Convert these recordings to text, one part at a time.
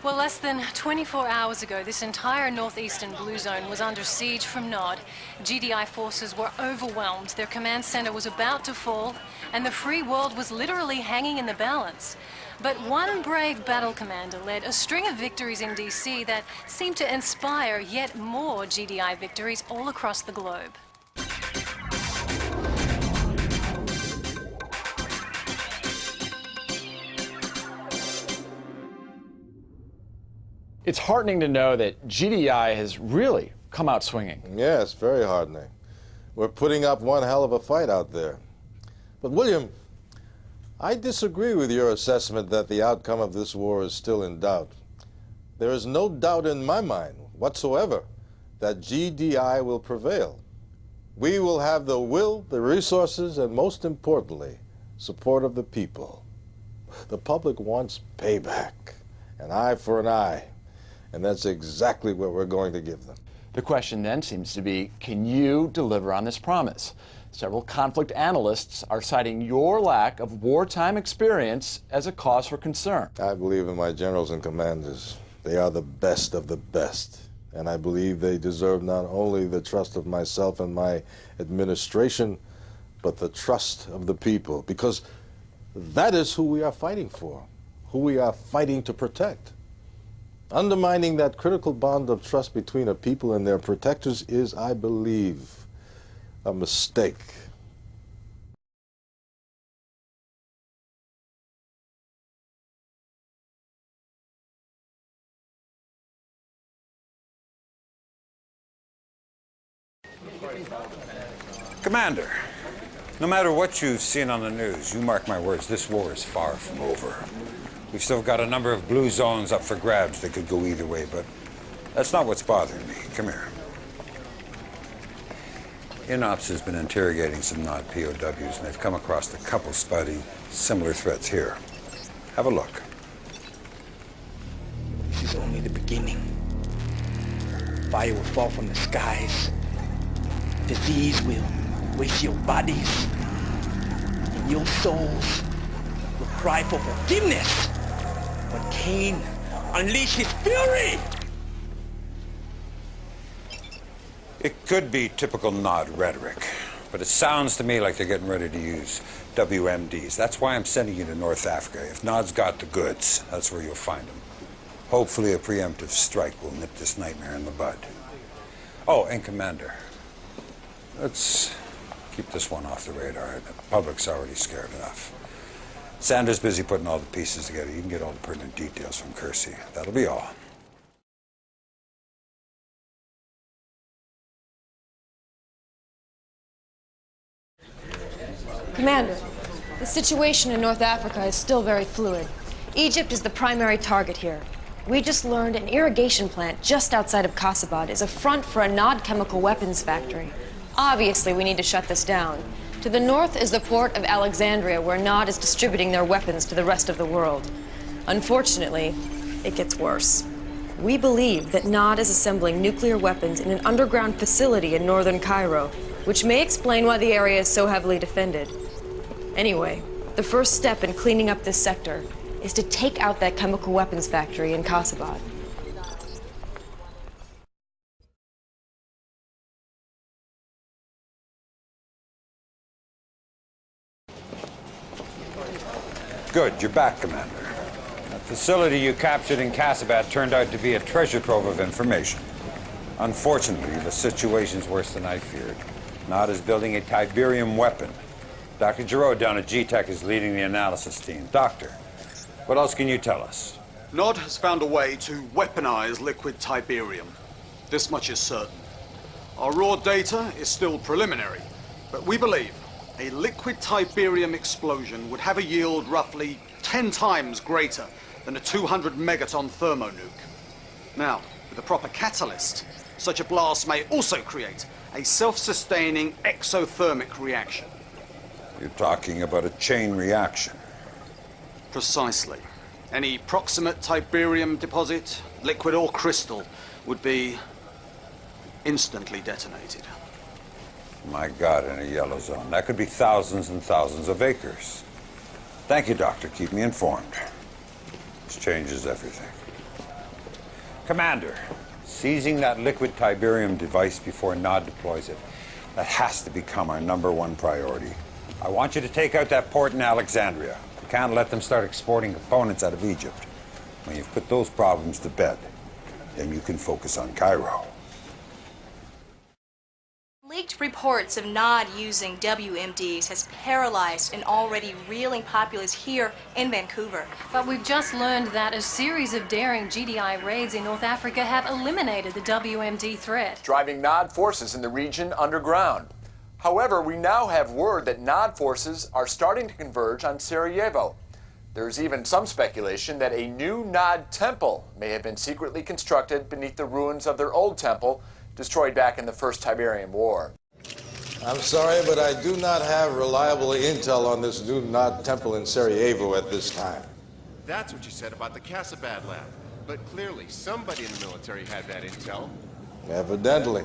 Well, less than 24 hours ago, this entire northeastern blue zone was under siege from Nod. GDI forces were overwhelmed, their command center was about to fall, and the free world was literally hanging in the balance. But one brave battle commander led a string of victories in DC that seemed to inspire yet more GDI victories all across the globe. It's heartening to know that GDI has really come out swinging. Yes, very heartening. We're putting up one hell of a fight out there. But William, I disagree with your assessment that the outcome of this war is still in doubt. There is no doubt in my mind whatsoever that GDI will prevail. We will have the will, the resources, and most importantly, support of the people. The public wants payback, an eye for an eye. And that's exactly what we're going to give them. The question then seems to be, can you deliver on this promise? Several conflict analysts are citing your lack of wartime experience as a cause for concern. I believe in my generals and commanders. They are the best of the best. And I believe they deserve not only the trust of myself and my administration, but the trust of the people. Because that is who we are fighting for, who we are fighting to protect. Undermining that critical bond of trust between a people and their protectors is, I believe, a mistake. Commander, no matter what you've seen on the news, you mark my words, this war is far from over. We've still got a number of blue zones up for grabs that could go either way, but that's not what's bothering me. Come here. INOPS has been interrogating some Nod POWs, and they've come across a couple spotty, similar threats here. Have a look. This is only the beginning. Fire will fall from the skies. Disease will waste your bodies. And your souls will cry for forgiveness. When Cain unleashed his fury! It could be typical Nod rhetoric, but it sounds to me like they're getting ready to use WMDs. That's why I'm sending you to North Africa. If Nod's got the goods, that's where you'll find them. Hopefully a preemptive strike will nip this nightmare in the bud. Oh, and Commander, let's keep this one off the radar. The public's already scared enough. Sanders busy putting all the pieces together. You can get all the pertinent details from Kersey. That'll be all. Commander, the situation in North Africa is still very fluid. Egypt is the primary target here. We just learned an irrigation plant just outside of Kasabad is a front for a Nod chemical weapons factory. Obviously, we need to shut this down. To the north is the port of Alexandria, where Nod is distributing their weapons to the rest of the world. Unfortunately, it gets worse. We believe that Nod is assembling nuclear weapons in an underground facility in northern Cairo, which may explain why the area is so heavily defended. Anyway, the first step in cleaning up this sector is to take out that chemical weapons factory in Kasabad. Good, you're back, Commander. That facility you captured in Kasabad turned out to be a treasure trove of information. Unfortunately, the situation's worse than I feared. Nod is building a Tiberium weapon. Dr. Giroux down at GTEC is leading the analysis team. Doctor, what else can you tell us? Nod has found a way to weaponize liquid Tiberium. This much is certain. Our raw data is still preliminary, but we believe a liquid Tiberium explosion would have a yield roughly 10 times greater than a 200 megaton thermonuke. Now, with a proper catalyst, such a blast may also create a self-sustaining exothermic reaction. You're talking about a chain reaction. Precisely. Any proximate Tiberium deposit, liquid or crystal, would be instantly detonated. My God, in a yellow zone. That could be thousands and thousands of acres. Thank you, Doctor. Keep me informed. This changes everything. Commander, seizing that liquid Tiberium device before Nod deploys it, that has to become our #1 priority. I want you to take out that port in Alexandria. We can't let them start exporting components out of Egypt. When you've put those problems to bed, then you can focus on Cairo. Leaked reports of Nod using WMDs has paralyzed an already reeling populace here in Vancouver. But we've just learned that a series of daring GDI raids in North Africa have eliminated the WMD threat, driving Nod forces in the region underground. However, we now have word that Nod forces are starting to converge on Sarajevo. There's even some speculation that a new Nod temple may have been secretly constructed beneath the ruins of their old temple, destroyed back in the First Tiberium War. I'm sorry, but I do not have reliable intel on this new Nod temple in Sarajevo at this time. That's what you said about the Casabad lab. But clearly, somebody in the military had that intel. Evidently.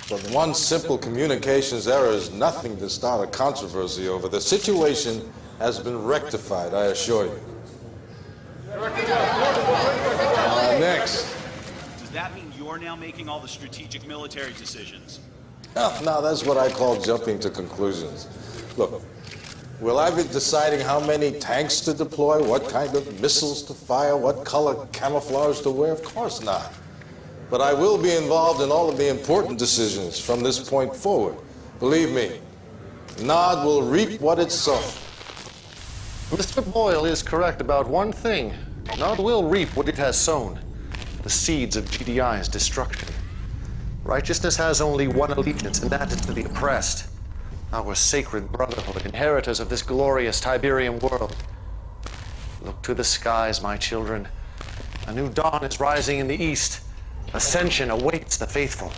But one simple communications error is nothing to start a controversy over. The situation has been rectified, I assure you. Next. Does that mean you're now making all the strategic military decisions? Now, that's what I call jumping to conclusions. Look, will I be deciding how many tanks to deploy, what kind of missiles to fire, what color camouflage to wear? Of course not. But I will be involved in all of the important decisions from this point forward. Believe me, Nod will reap what it sown. Mr. Boyle is correct about one thing. Nod will reap what it has sown. The seeds of GDI's destruction. Righteousness has only one allegiance, and that is to the oppressed. Our sacred brotherhood, inheritors of this glorious Tiberium world. Look to the skies, my children. A new dawn is rising in the east. Ascension awaits the faithful.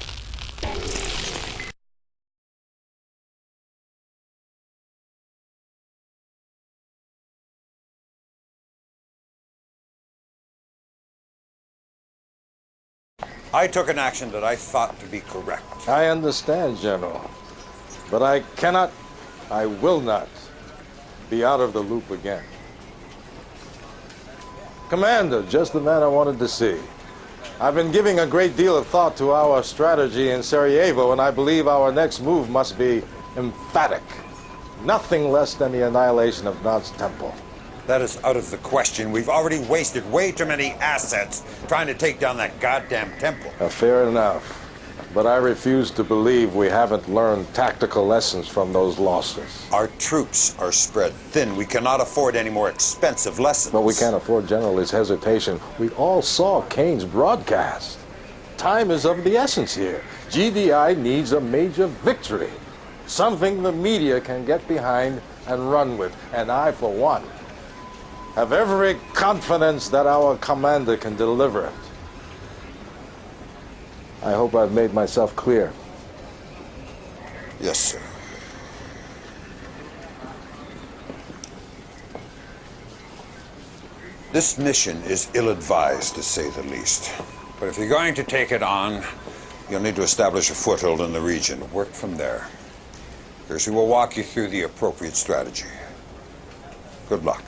I took an action that I thought to be correct. I understand, General. But I cannot, I will not, be out of the loop again. Commander, just the man I wanted to see. I've been giving a great deal of thought to our strategy in Sarajevo, and I believe our next move must be emphatic. Nothing less than the annihilation of Nod's temple. That is out of the question. We've already wasted way too many assets trying to take down that goddamn temple. Fair enough. But I refuse to believe we haven't learned tactical lessons from those losses. Our troops are spread thin. We cannot afford any more expensive lessons. But we can't afford General his hesitation. We all saw Kane's broadcast. Time is of the essence here. GDI needs a major victory. Something the media can get behind and run with. And I, for one, have every confidence that our commander can deliver it. I hope I've made myself clear. Yes, sir. This mission is ill-advised, to say the least. But if you're going to take it on, you'll need to establish a foothold in the region. Work from there. Percy will walk you through the appropriate strategy. Good luck.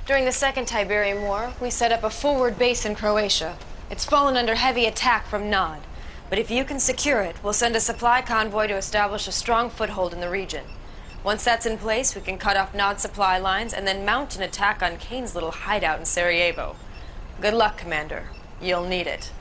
During the Second Tiberium War, we set up a forward base in Croatia. It's fallen under heavy attack from Nod. But if you can secure it, we'll send a supply convoy to establish a strong foothold in the region. Once that's in place, we can cut off Nod's supply lines and then mount an attack on Kane's little hideout in Sarajevo. Good luck, Commander. You'll need it.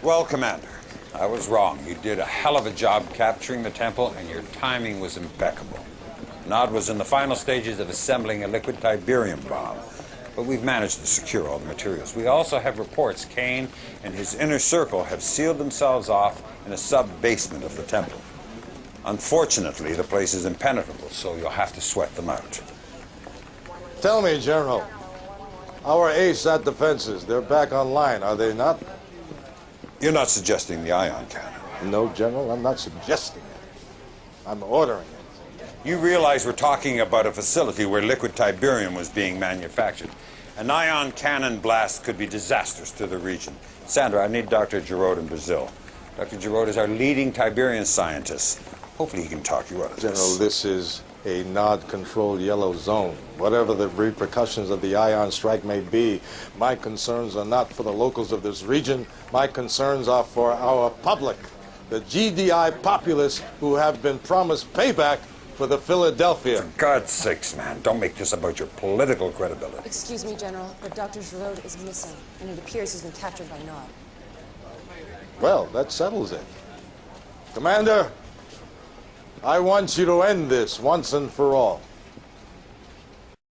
Well, Commander, I was wrong. You did a hell of a job capturing the temple, and your timing was impeccable. Nod was in the final stages of assembling a liquid Tiberium bomb, but we've managed to secure all the materials. We also have reports Kane and his inner circle have sealed themselves off in a sub-basement of the temple. Unfortunately, the place is impenetrable, so you'll have to sweat them out. Tell me, General, our ASAT defenses, they're back online, are they not? You're not suggesting the ion cannon? No, General, I'm not suggesting it. I'm ordering it. You realize we're talking about a facility where liquid Tiberium was being manufactured. An ion cannon blast could be disastrous to the region. Sandra, I need Dr. Giroud in Brazil. Dr. Giroud is our leading Tiberium scientist. Hopefully he can talk you out of General, this. this is a NOD-controlled yellow zone. Whatever the repercussions of the ion strike may be, my concerns are not for the locals of this region. My concerns are for our public, the GDI populace who have been promised payback for the Philadelphia. For God's sakes, man, don't make this about your political credibility. Excuse me, General, but Dr. Giroud is missing, and it appears he's been captured by Nod. Well, that settles it. Commander, I want you to end this once and for all.